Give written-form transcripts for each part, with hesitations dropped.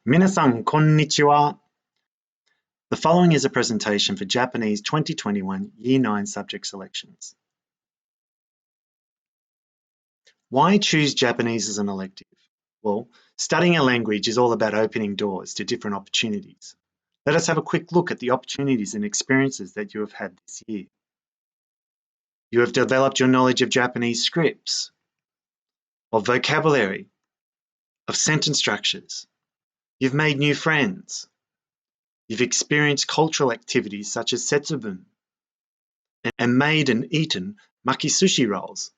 Minasan konnichiwa. The following is a presentation for Japanese 2021 Year 9 subject selections. Why choose Japanese as an elective? Well, studying a language is all about opening doors to different opportunities. Let us have a quick look at the opportunities and experiences that you have had this year. You have developed your knowledge of Japanese scripts, of vocabulary, of sentence structures. You've made new friends. You've experienced cultural activities such as setsubun and made and eaten maki sushi rolls.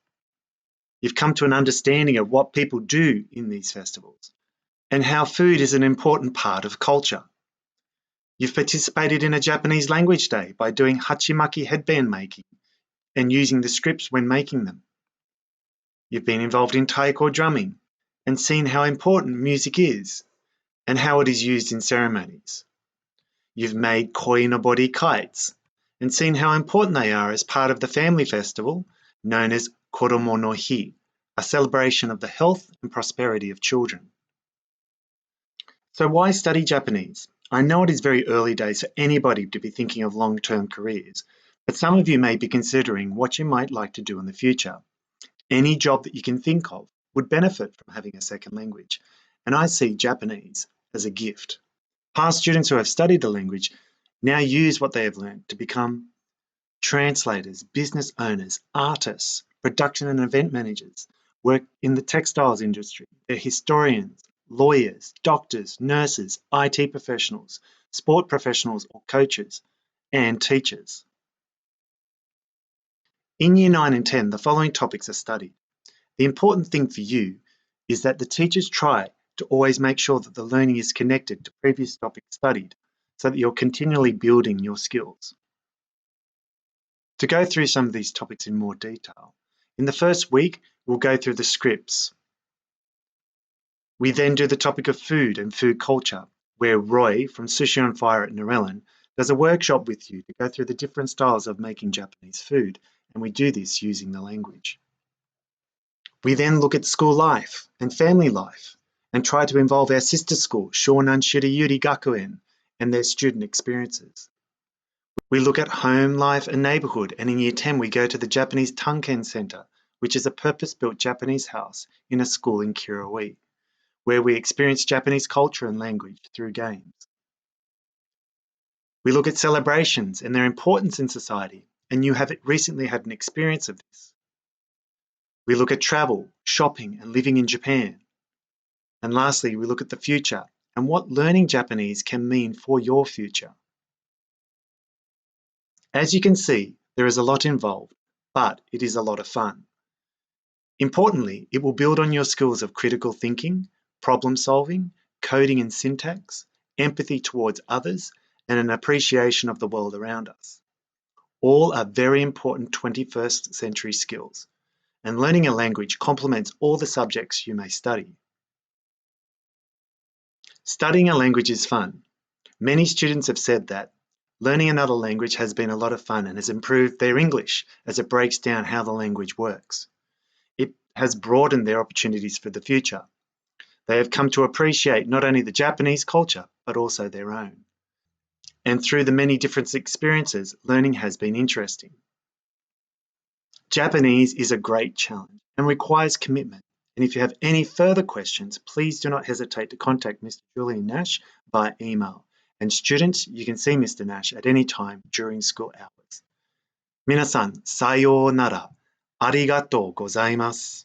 You've come to an understanding of what people do in these festivals and how food is an important part of culture. You've participated in a Japanese language day by doing hachimaki headband making and using the scripts when making them. You've been involved in taiko drumming and seen how important music is and how it is used in ceremonies. You've made koinobori kites and seen how important they are as part of the family festival known as Koromo no Hi, a celebration of the health and prosperity of children. So why study Japanese? I know it is very early days for anybody to be thinking of long-term careers, but some of you may be considering what you might like to do in the future. Any job that you can think of would benefit from having a second language, and I see Japanese as a gift. Past students who have studied the language now use what they have learned to become translators, business owners, artists, production and event managers, work in the textiles industry. They're historians, lawyers, doctors, nurses, IT professionals, sport professionals or coaches, and teachers. In Year 9 and 10, the following topics are studied. The important thing for you is that the teachers try to always make sure that the learning is connected to previous topics studied so that you're continually building your skills. To go through some of these topics in more detail, in the first week, we'll go through the scripts. We then do the topic of food and food culture, where Roy from Sushi on Fire at Narellan does a workshop with you to go through the different styles of making Japanese food, and we do this using the language. We then look at school life and family life and try to involve our sister school, Shonan Shirayuri Gakuen, and their student experiences. We look at home life and neighbourhood, and in Year 10 we go to the Japanese Tanken Centre, which is a purpose-built Japanese house in a school in Kiroi, where we experience Japanese culture and language through games. We look at celebrations and their importance in society, and you have recently had an experience of this. We look at travel, shopping, and living in Japan. And lastly, we look at the future and what learning Japanese can mean for your future. As you can see, there is a lot involved, but it is a lot of fun. Importantly, it will build on your skills of critical thinking, problem solving, coding and syntax, empathy towards others, and an appreciation of the world around us. All are very important 21st century skills, and learning a language complements all the subjects you may study. Studying a language is fun. Many students have said that learning another language has been a lot of fun and has improved their English as it breaks down how the language works. It has broadened their opportunities for the future. They have come to appreciate not only the Japanese culture, but also their own. And through the many different experiences, learning has been interesting. Japanese is a great challenge and requires commitment. And if you have any further questions, please do not hesitate to contact Mr. Julian Nash via email. And students, you can see Mr. Nash at any time during school hours. Minasan, sayonara. Arigatou gozaimasu.